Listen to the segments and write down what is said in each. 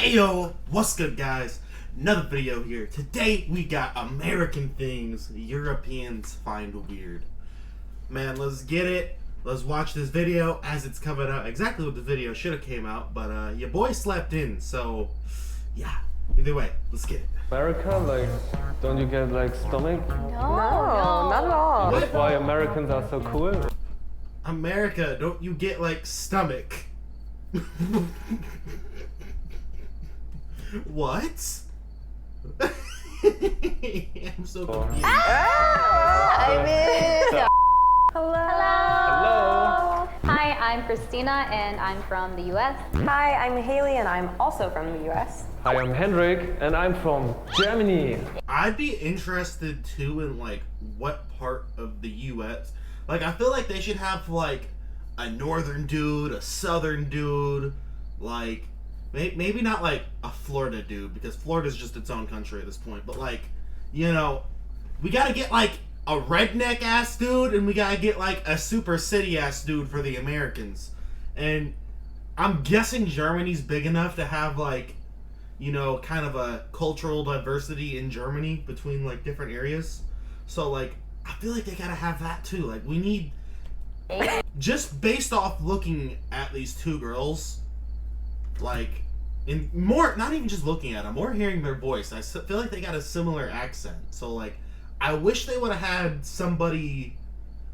Ayo, what's good guys? Another video here. Today we got American things Europeans find weird. Man, let's get it. Let's watch this video as it's coming out. Exactly what the video should have came out, but your boy slept in, so yeah. Either way, let's get it. America, like, don't you get like stomach? No, not at all. That's why Americans are so cool. America, don't you get like stomach? What? I'm so confused. I'm in. Hello. Hello. Hi, I'm Christina and I'm from the US. Hi, I'm Haley and I'm also from the US. Hi, I'm Hendrik and I'm from Germany. I'd be interested too in like what part of the US. Like I feel like they should have like a northern dude, a southern dude, like maybe not like a Florida dude because Florida's just its own country at this point. But like, you know, we gotta get like a redneck ass dude and we gotta get like a super city ass dude for the Americans. And I'm guessing Germany's big enough to have like, you know, kind of a cultural diversity in Germany between like different areas. So like I feel like they gotta have that too. Like we need, just based off looking at these two girls, like in more, not even just looking at them, more hearing their voice, I feel like they got a similar accent. So like I wish they would have had somebody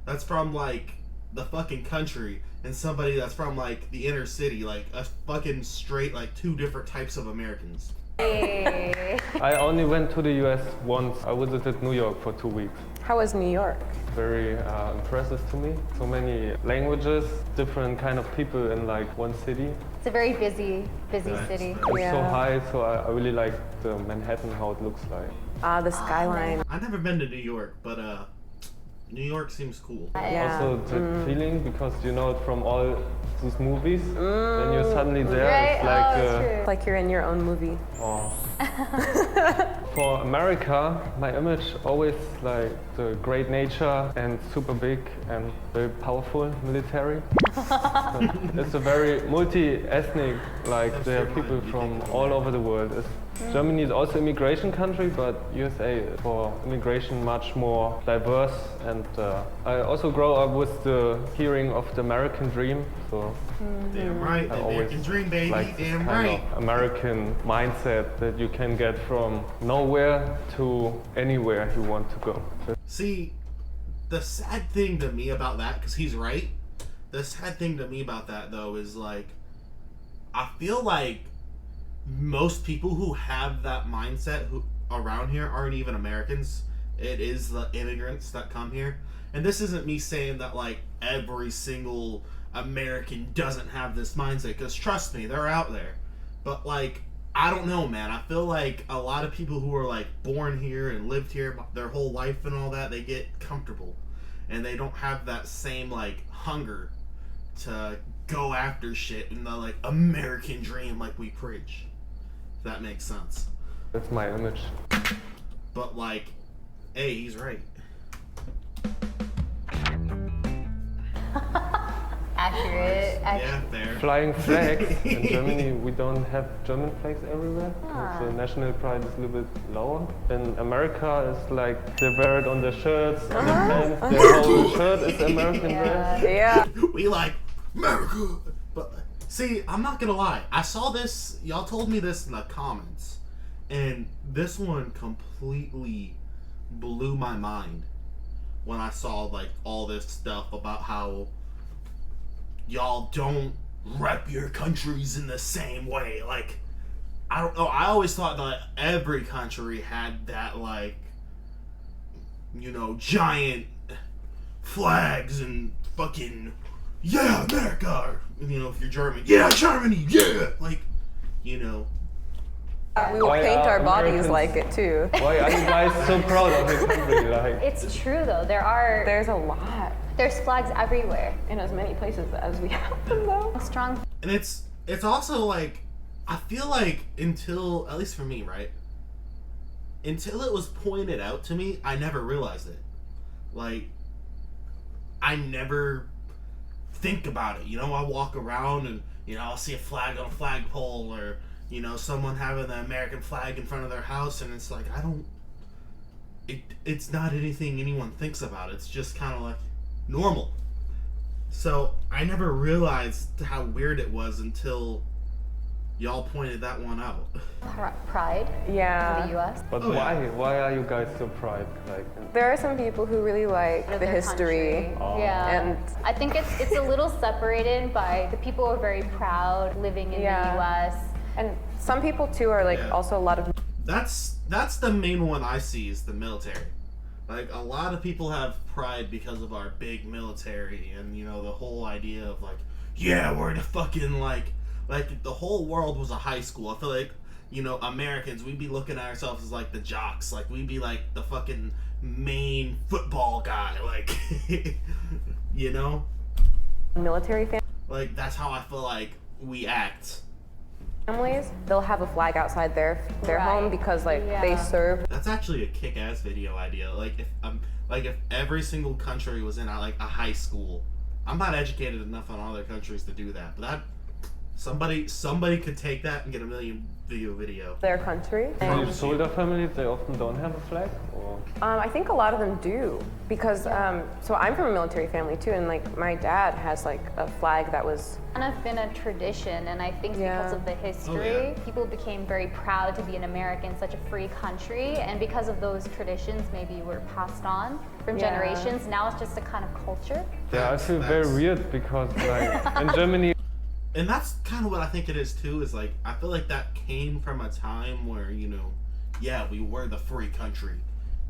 that's from like the fucking country and somebody that's from like the inner city, like a fucking straight like two different types of Americans. I only went to the US once. I visited New York for 2 weeks. How was New York? Very impressive to me. So many languages, different kind of people in like one city. It's a very busy city. It's so Yeah. high, so I really like the Manhattan, how it looks like. The skyline. I've never been to New York, but New York seems cool. Yeah. Also the feeling, because you know it from all these movies, then you're suddenly there, Right? it's like Oh, it's true. Like you're in your own movie. Oh. For America, my image always like the great nature and super big and very powerful military. It's a very multi-ethnic, like there are people from all over the world. Germany is also immigration country, but USA for immigration much more diverse. And I also grow up with the hearing of the American dream, so Damn right, the I always American dream, baby. like this Damn kind right. of American mindset that you can get from nowhere to anywhere you want to go. See, the sad thing to me about that, because he's right, the sad thing to me about that, though, is like, I feel like most people who have that mindset who around here aren't even Americans. It is the immigrants that come here. And this isn't me saying that, like, every single American doesn't have this mindset, because trust me, they're out there. But, like, I don't know, man. I feel like a lot of people who are like born here and lived here their whole life and all that, they get comfortable and they don't have that same like hunger to go after shit in the like American dream like we preach. If that makes sense. That's my image. But like, hey, he's right. Accurate. Yeah, fair. Flying flags. In Germany, we don't have German flags everywhere. So national pride is a little bit lower. In America, it's like they wear it on their shirts, on their pants. Their whole shirt is American dress. Yeah. We like America. But see, I'm not gonna lie. I saw this. Y'all told me this in the comments, and this one completely blew my mind when I saw like all this stuff about how y'all don't rep your countries in the same way. Like, I don't know. I always thought that every country had that, like, you know, giant flags and fucking, yeah, America. Or, you know, if you're German, yeah, Germany, yeah. Like, you know. We will Why paint are our bodies Americans- like it too. Why are you guys so proud of your country? Like, It's true though. There's a lot. There's flags everywhere. In as many places as we have them though. Strong. And it's also like, I feel like until, at least for me, right? Until it was pointed out to me, I never realized it. Like, I never think about it. You know, I walk around and, you know, I'll see a flag on a flagpole or, you know, someone having the American flag in front of their house, and it's like, it's not anything anyone thinks about. It's just kind of like normal. So I never realized how weird it was until y'all pointed that one out. Pride Yeah. in the U.S. But Oh, why? yeah. Why are you guys so proud? Like, There are some people who really like of the their history. country. Oh. Yeah. And I think it's a little separated by the people who are very proud living in Yeah. the U.S. And some people too are like Yeah. also a lot of That's the main one I see is the military. Like, a lot of people have pride because of our big military and, you know, the whole idea of like, yeah, we're the fucking like if the whole world was a high school. I feel like, you know, Americans, we'd be looking at ourselves as like the jocks. Like, we'd be like the fucking main football guy. Like, you know? military Like, that's how I feel like we act. families. They'll have a flag outside their Right. home because like they Yeah. serve. That's actually a kick-ass video idea. Like if every single country was in like a high school. I'm not educated enough on other countries to do that, but that somebody could take that and get a million view video. Their country. the And, soldier families, they often don't have a flag, or I think a lot of them do because so I'm from a military family too, and like my dad has like a flag that was Kind of been a tradition, and I think Yeah. because of the history, Oh, yeah. people became very proud to be an American, such a free country, and because of those traditions, maybe were passed on from Yeah. generations. Now it's just a kind of culture. yeah, I feel very That's- weird because like in Germany, And that's kind of what I think it is too. Is like I feel like that came from a time where, you know, yeah, we were the free country.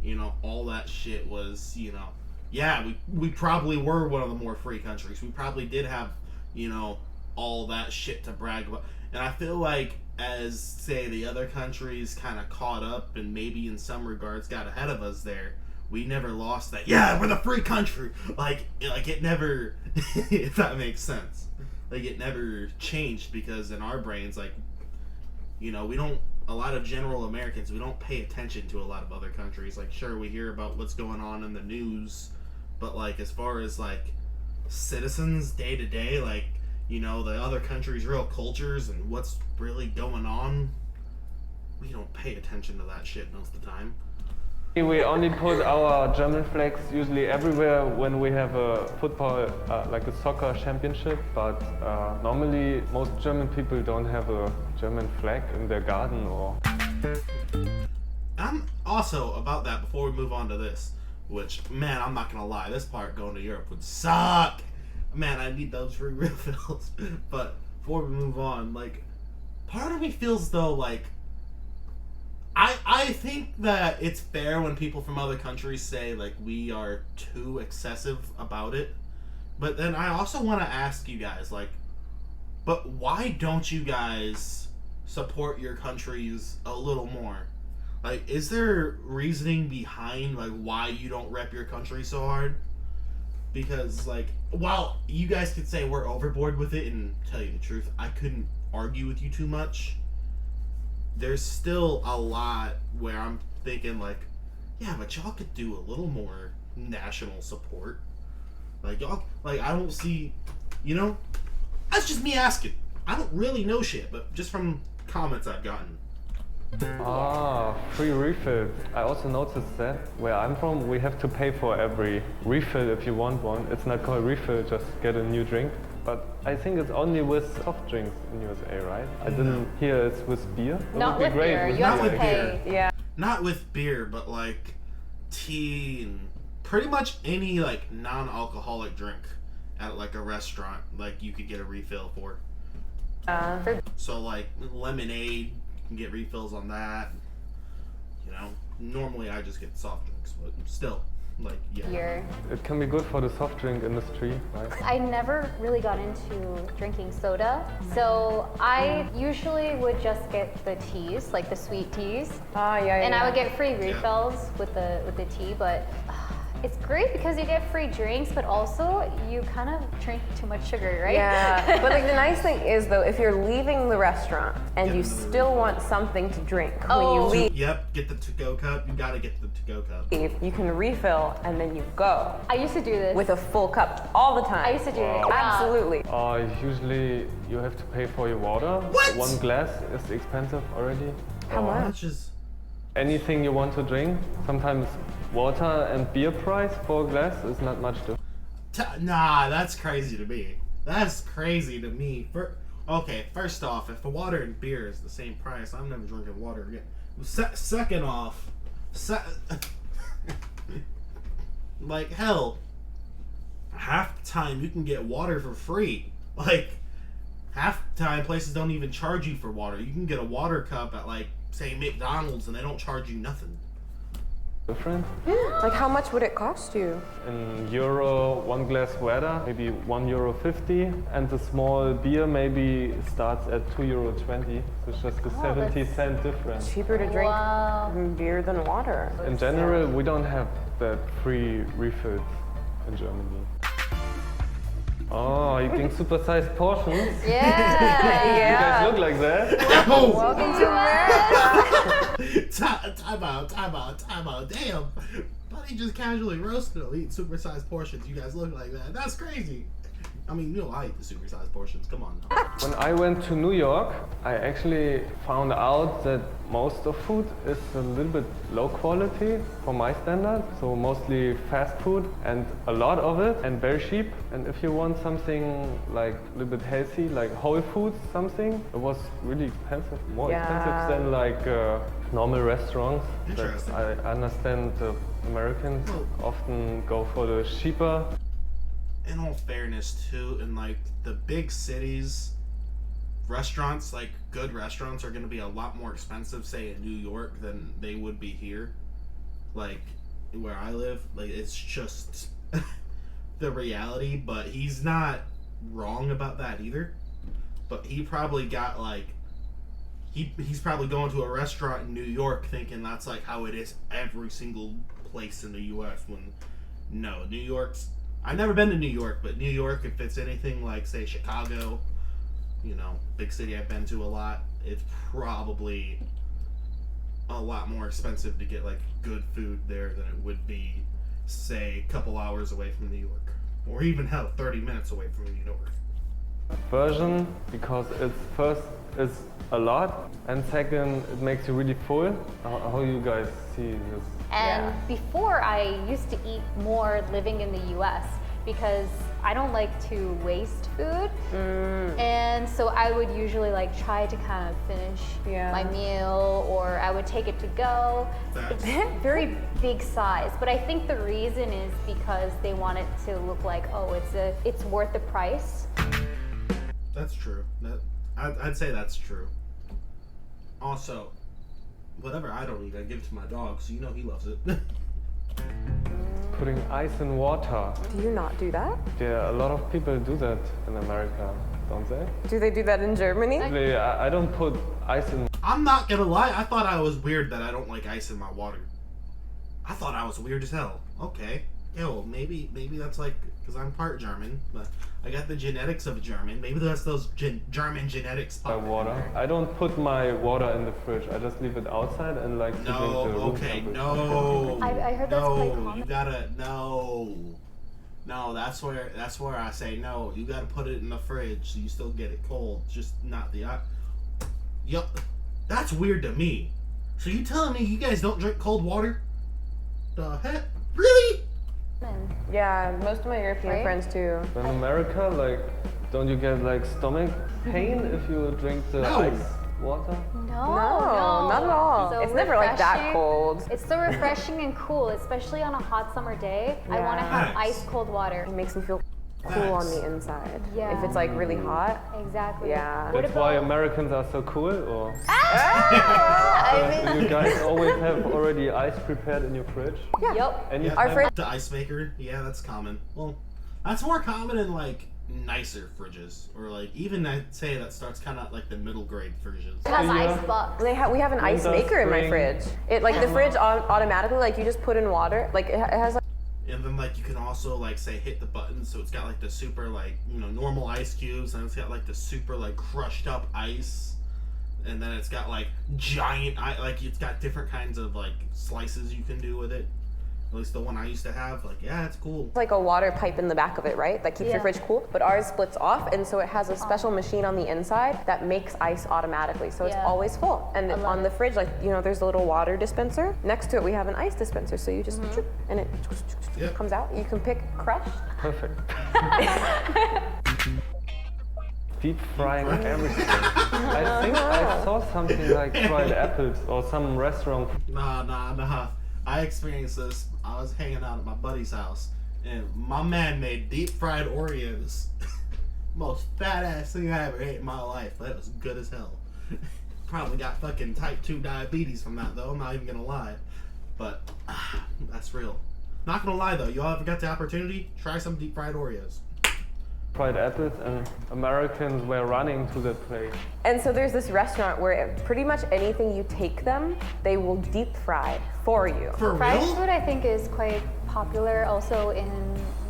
You know, all that shit was, you know, yeah, we probably were one of the more free countries. We probably did have, you know, all that shit to brag about. And I feel like as, say, the other countries kind of caught up and maybe in some regards got ahead of us there, we never lost that. Yeah, we're the free country. Like it never, if that makes sense. Like, it never changed because in our brains, like, you know, a lot of general Americans, we don't pay attention to a lot of other countries. Like, sure, we hear about what's going on in the news, but, like, as far as, like, citizens day to day, like, you know, the other countries' real cultures and what's really going on, we don't pay attention to that shit most of the time. we only put our German flags usually everywhere when we have a football, like a soccer championship. But normally, most German people don't have a German flag in their garden or. I'm also about that before we move on to this, which, man, I'm not gonna lie, this part going to Europe would suck. Man, I need those free refills. But before we move on, like, part of me feels though like I think that it's fair when people from other countries say like we are too excessive about it. But then I also want to ask you guys, like, but why don't you guys support your countries a little more? Like, is there reasoning behind like why you don't rep your country so hard? Because like, while you guys could say we're overboard with it, and tell you the truth, I couldn't argue with you too much. There's still a lot where I'm thinking like, yeah, but y'all could do a little more national support. Like y'all, like I don't see, you know, that's just me asking. I don't really know shit, but just from comments I've gotten. Ah, free refills. I also noticed that where I'm from, we have to pay for every refill if you want one. It's not called refill, just get a new drink. But I think it's only with soft drinks in USA, right? I didn't hear it's with beer. It Not would with be great beer. with You have Not to with pay. yeah. Not with beer, but like tea and pretty much any like non-alcoholic drink at like a restaurant, like you could get a refill for. So like lemonade, you can get refills on that. You know, normally I just get soft drinks, but still, like yeah. Beer. It can be good for the soft drink industry, right? I never really got into drinking soda, so I usually would just get the teas, like the sweet teas, Ah, yeah, and yeah. I would get free refills with the tea. But It's great because you get free drinks, but also you kind of drink too much sugar, right? Yeah, but like the nice thing is though, if you're leaving the restaurant and you another still refill. want something to drink when Oh. you leave, Yep, get the to-go cup. You gotta get the to-go cup. you can refill and then you go I used to do this. with a full cup all the time. I used to do it. Absolutely. Usually you have to pay for your water. What? One glass is expensive already. How much? That's just Anything you want to drink. Sometimes water and beer price for a glass is not much different. nah. That's crazy to me. That's crazy to me. Okay, first off, if the water and beer is the same price, I'm never drinking water again. Second off, like hell, half the time you can get water for free. Like half the time places don't even charge you for water. You can get a water cup at like say McDonald's and they don't charge you nothing. Different. Like how much would it cost you? In euro, one glass water, maybe €1.50, and the small beer maybe starts at €2.20. So it's just a 70-cent difference. Cheaper to drink Wow. beer than water. In general, we don't have that free refills in Germany. Oh, eating supersized portions? Yeah. You guys look like that. Welcome to America. Time out. Damn. Buddy just casually roasted him, eating supersized portions. You guys look like that. That's crazy. I mean, you know I eat the supersized portions. Come on now. When I went to New York, I actually found out that most of food is a little bit low quality for my standard. So mostly fast food and a lot of it and very cheap. And if you want something like a little bit healthy, like whole foods something, it was really expensive, more expensive than like normal restaurants. But Interesting. I understand the Americans often go for the cheaper. In all fairness, too, in like the big cities, restaurants, like good restaurants, are going to be a lot more expensive, say in New York, than they would be here. Like where I live, like it's just the reality. But he's not wrong about that either. But he probably got like he's probably going to a restaurant in New York thinking that's like how it is every single place in the U.S. When no, New York's. I've never been to New York, but New York, if it's anything like, say, Chicago, you know, big city I've been to a lot, it's probably a lot more expensive to get, like, good food there than it would be, say, a couple hours away from New York. Or even, hell, 30 minutes away from New York. Version because it's first it's a lot and second it makes you really full. How you guys see this? And before I used to eat more living in the US because I don't like to waste food. And so I would usually like try to kind of finish my meal or I would take it to go. That's, Very big size, but I think the reason is because they want it to look like, oh, it's worth the price. that's true. I'd say that's true. Also, whatever I don't eat, I give it to my dog, so you know he loves it. Putting ice in water. Do you not do that? Yeah, a lot of people do that in America, don't they? Do they do that in Germany? Actually, I don't put ice in. I'm not gonna lie, I thought I was weird that I don't like ice in my water. I thought I was weird as hell. Okay. Yo, maybe that's like, because I'm part German, but I got the genetics of German. Maybe that's those German genetics. My water. I don't put my water in the fridge. I just leave it outside and like to drink No, the room okay, temperature. no. I heard that's quite no, common. you gotta, no, that's where I say no. You gotta put it in the fridge so you still get it cold, just not the. Yup, that's weird to me. So you telling me you guys don't drink cold water? The heck, really? Yeah, most of my European Right? friends too. In America, like, don't you get like stomach pain if you drink the No. ice water? No, not at all. So It's never like that refreshing. cold. It's so refreshing and cool, especially on a hot summer day. I want to have Yes. ice cold water. It makes me feel cool on Facts. the inside. Yeah. If it's like really hot. Exactly. Yeah. What That's why about- Americans are so cool, or I you guys always have already ice prepared in your fridge? Yeah. Yep. Anytime? Our fridge. The ice maker, yeah, that's common. Well, that's more common in like nicer fridges, or like even I'd say that starts kind of like the middle grade fridges. It has Yeah. ice box. We have an ice Winter, maker in my spring. fridge. It like the fridge automatically like you just put in water. Like it has like then like you can also like say hit the button, so it's got like the super like, you know, normal ice cubes, and it's got like the super like crushed up ice, and then it's got like giant like it's got different kinds of like slices you can do with it. At least the one I used to have, like, yeah, it's cool. Like a water pipe in the back of it, right? That keeps your fridge cool. But ours splits off, and so it has a special machine on the inside that makes ice automatically. So it's always full. And on the fridge, like, you know, there's a little water dispenser. Next to it, we have an ice dispenser. So you just, and it comes out. You can pick crushed. Perfect. Deep frying everything. I think I saw something like fried apples or some restaurant. Nah. I experienced this. I was hanging out at my buddy's house, and my man made deep fried Oreos. Most fat ass thing I ever ate in my life, but it was good as hell. Probably got fucking type 2 diabetes from that though, I'm not even gonna lie. But that's real. Not gonna lie though, y'all ever got the opportunity? Try some deep fried Oreos. Fried apples, and Americans were running to the place. And so there's this restaurant where pretty much anything you take them, they will deep fry for you. For Fried real? food, I think, is quite popular also in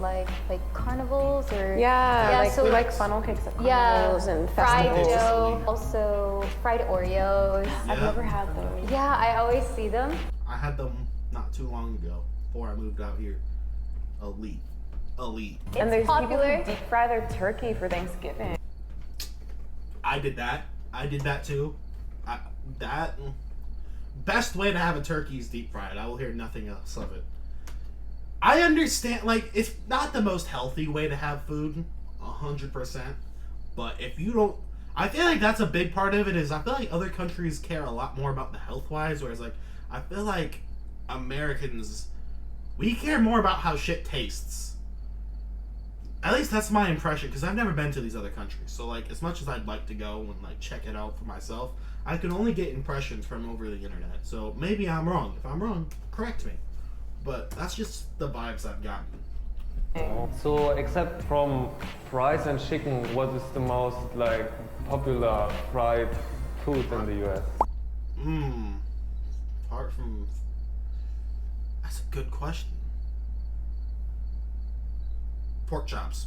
like carnivals or Like so we like funnel cakes at carnivals and fried festivals. dough, also fried Oreos. I've never had those. Yeah, I always see them. I had them not too long ago, before I moved out here. Elite. And there's popular. people who deep fry their turkey for Thanksgiving. I did that too. Best way to have a turkey is deep fried. I will hear nothing else of it. I understand, like, it's not the most healthy way to have food, 100%. But if you don't, I feel like that's a big part of it. Is I feel like other countries care a lot more about the health wise, whereas like I feel like Americans, we care more about how shit tastes. At least that's my impression, because I've never been to these other countries. So, like, as much as I'd like to go and, like, check it out for myself, I can only get impressions from over the internet. So, maybe I'm wrong. If I'm wrong, correct me. But that's just the vibes I've gotten. So, except from fries and chicken, what is the most, like, popular fried food in the US? Apart from... That's a good question. Pork chops.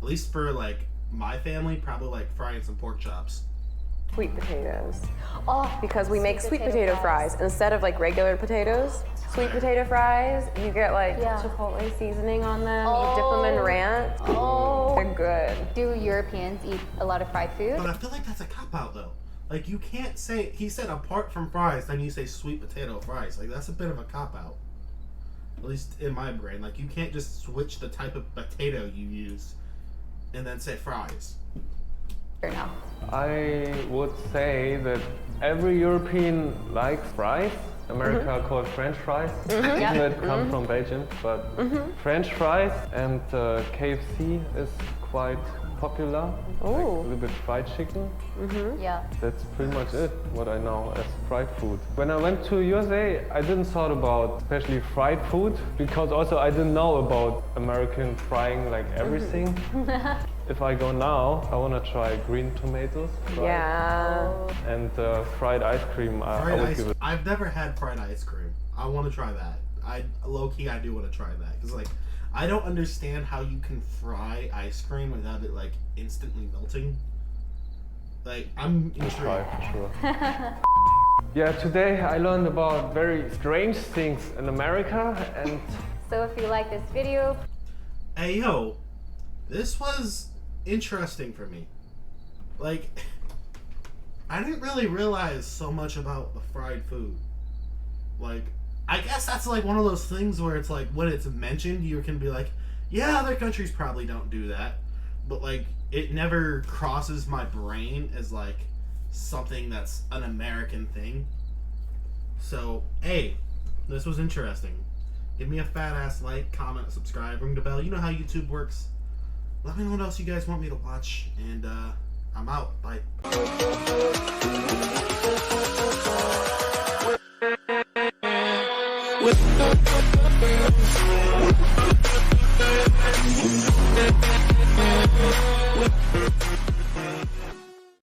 At least for like my family, probably like frying some pork chops. Sweet potatoes. Oh, Because we make sweet potato fries. Instead of like regular potatoes, sweet potato fries, you get like chipotle seasoning on them, you dip them in ranch. Oh. They're good. Do Europeans eat a lot of fried food? But I feel like that's a cop-out though. Like you can't say, he said apart from fries, then you say sweet potato fries. Like that's a bit of a cop-out. At least in my brain. Like you can't just switch the type of potato you use and then say fries. Or no? I would say that every European likes fries. America called French fries, even though it comes from Belgium. But French fries and KFC is quite popular. Like a little bit fried chicken. Yeah. That's pretty much it, what I know as fried food. When I went to USA, I didn't thought about especially fried food, because also I didn't know about American frying like everything. If I go now, I want to try green tomatoes. Fried. Yeah. And fried ice cream, I would give it. I've never had fried ice cream. I want to try that. I low-key, I do want to try that. Because like, I don't understand how you can fry ice cream without it like instantly melting. Like, I'm intrigued. Try for sure. Yeah, today I learned about very strange things in America, and So if you like this video, Hey yo, this was interesting for me. Like, I didn't really realize so much about the fried food. Like, I guess that's like one of those things where it's like when it's mentioned, you can be like, yeah, other countries probably don't do that. But like, it never crosses my brain as like something that's an American thing. So, hey, this was interesting. Give me a fat ass like, comment, subscribe, ring the bell. You know how YouTube works. Let me know what else you guys want me to watch. And I'm out. Bye. With